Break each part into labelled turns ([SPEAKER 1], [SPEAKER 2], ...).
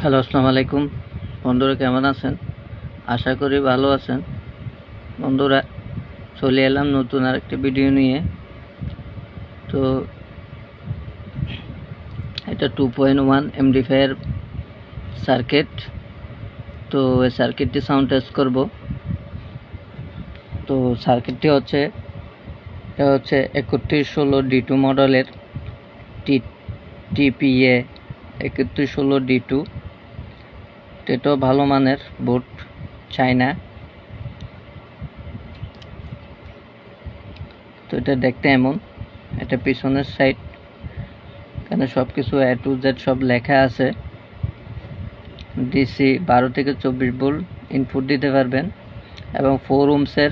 [SPEAKER 1] Hello, আসসালামু আলাইকুম। বন্ধুরা কেমন আছেন? আশা করি ভালো আছেন। বন্ধুরা, চলে এলাম নতুন আরেকটি ভিডিও নিয়ে। তো এটা 2.1 এমডিফায়ার সার্কিট। তো এই সার্কিটটি সাউন্ড টেস্ট করব। তো সার্কিটটি হচ্ছে 3116 D2 মডেলের TPA 3116 D2। এটাও ভালো মানের বোর্ড, চায়না। তো এটা দেখতে এমন, এটা পিছনের সাইড, এখানে সব কিছু A to Z সব লেখা আছে। ডিসি 12 থেকে 24 ভোল্ট ইনপুট দিতে পারবেন এবং 4 ওহমসের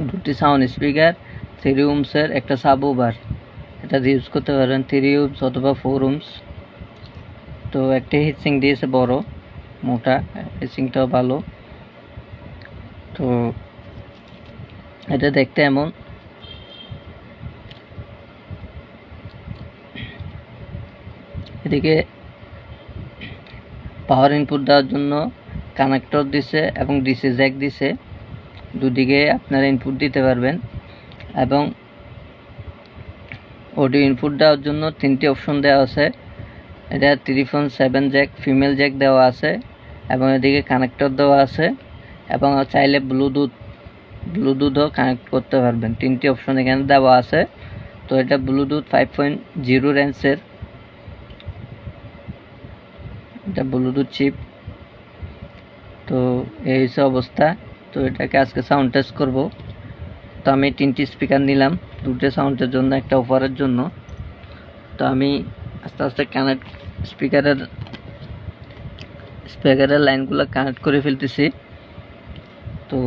[SPEAKER 1] দুটি সাউন্ড স্পিকার, 3 ওহমসের একটা সাবউফার এটা ইউজ করতে পারবেন, 3 ওহমস অথবা 4 ওহমস। তো একটা হিটসিং দিয়েছে বড় মোটা, হিটসিংটাও ভালো। তো এটা দেখতে এমন। এদিকে পাওয়ার ইনপুট দেওয়ার জন্য কানেক্টর দিছে এবং ডিসি জ্যাক দিছে, দুদিকে আপনারা ইনপুট দিতে পারবেন। এবং অডিও ইনপুট দেওয়ার জন্য 3টি অপশন দেওয়া আছে। এটা 3.7 জ্যাক, ফিমেল জ্যাক দেওয়া আছে এবং এদিকে কানেক্টর দেওয়া আছে এবং চাইলে ব্লুটুথও কানেক্ট করতে পারবেন। 3টি অপশন এখানে দেওয়া আছে। তো এটা ব্লুটুথ 5.0 রেঞ্জের, এটা ব্লুটুথ চিপ। তো এই হচ্ছে অবস্থা। তো এটাকে আজকে সাউন্ড টেস্ট করব। তো আমি 3টি স্পিকার নিলাম, 2টি সাউন্ডের জন্য, একটা অফারের জন্য। তো আমি আস্তে আস্তে স্পিকারের লাইনগুলো কানেক্ট করে ফেলতেছি। তো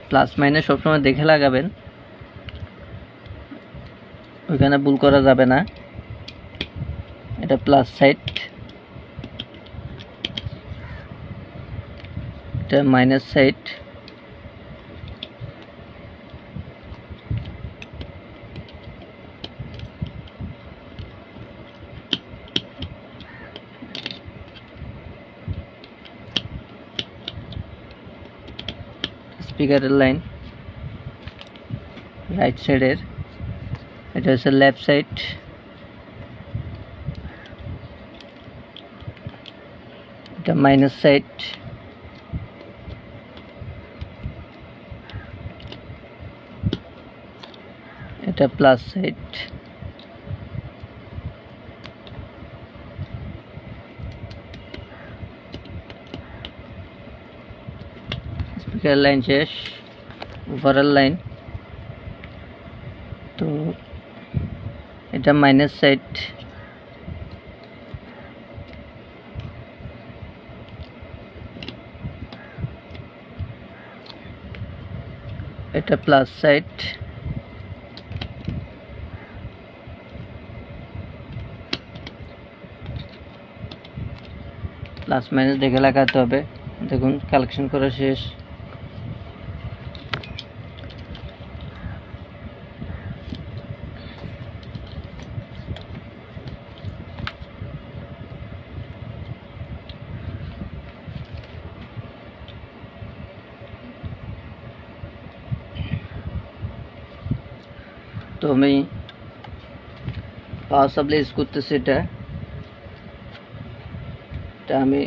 [SPEAKER 1] প্লাস মাইনাস সবসময় দেখে লাগাবেন, ওইখানে ভুল করা যাবে না। এটা প্লাস সাইড, এটা মাইনাস সাইড। স্পিকারের লাইন রাইট সাইডের, এটা হচ্ছে লেফট সাইড। এটা মাইনাস সাইড। এটা প্লাস সাইড। স্পিকার লাইন শেষ, ওভারঅল লাইন। তো এটা মাইনাস সাইড। এটা প্লাস সাইড। প্লাস মাইনাস দেখে লাগাতে হবে। দেখুন কালেকশন করা শেষ। তো আমি পাওয়ার সাপ্লাই ইউজ করতেছি। এটা আমি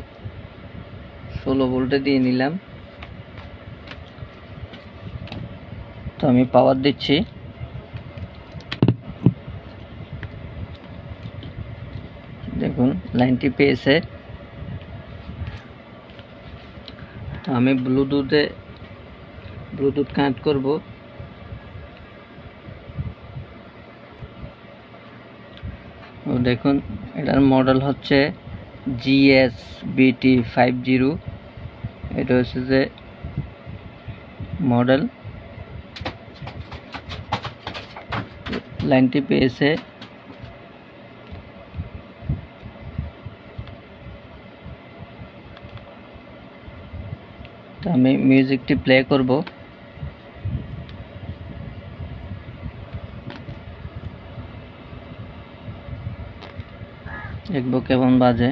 [SPEAKER 1] 16 ভোল্টে দিয়ে নিলাম। তো আমি পাওয়ার দিচ্ছি। দেখুন লাইনটি পেয়েছে। তো আমি ব্লুটুথ কানেক্ট করব। দেখুন এটার মডেল হচ্ছে GSBT50। এটা হচ্ছে যে মডেল। লাইনটি পেয়েছে। তো আমি মিউজিকটি প্লে করব। দেখবো কেমন বাজে।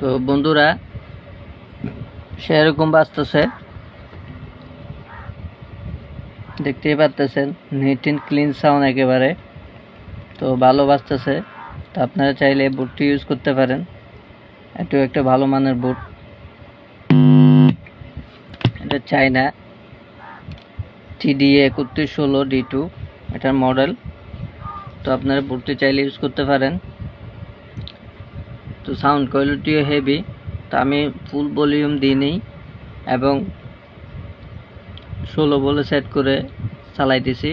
[SPEAKER 1] তো বন্ধুরা সেরকম বাজতেছে, দেখতেই পাচ্ছেন নিট এন্ড ক্লিন সাউন্ড একেবারে। তো ভালো বাজতেছে। তো আপনারা চাইলে বোর্ডটি ইউজ করতে পারেন, এটাও একটা ভালো মানের বোর্ড। এটা চাইনা TDA 3116 D2 এটার মডেল। তো আপনারা বোর্ডটি চাইলে ইউজ করতে পারেন। তো সাউন্ড কোয়ালিটিও হেভি। তো আমি ফুল ভলিউম দিইনি এবং 16 বলে সেট করে চালাইতেছি।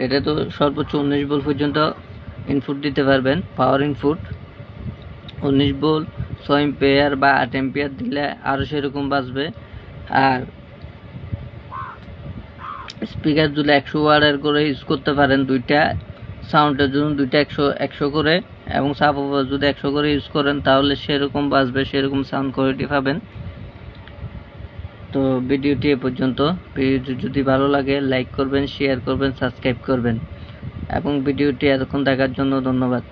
[SPEAKER 1] এটা তো সর্বোচ্চ 19 ভোল্ট পর্যন্ত ইনপুট দিতে পারবেন, পাওয়ার ইনপুট। 19 ভোল্ট 6 এম্পিয়ার বা 8 এম্পিয়ার দিলে আরও সেরকম বাজবে। আর স্পিকার যদি 100 ওয়াটের করে ইউজ করতে পারেন, দুইটা সাউন্ডের জন্য দুইটা 100 করে, এবং সাবওয়ুফার যদি 100 করে ইউজ করেন তাহলে সেরকম বাজবে, সেরকম সাউন্ড কোয়ালিটি পাবেন। তো ভিডিওটি এ পর্যন্ত। ভিডিওটি যদি ভালো লাগে লাইক করবেন, শেয়ার করবেন, সাবস্ক্রাইব করবেন, এবং ভিডিওটি এতক্ষণ দেখার জন্য ধন্যবাদ।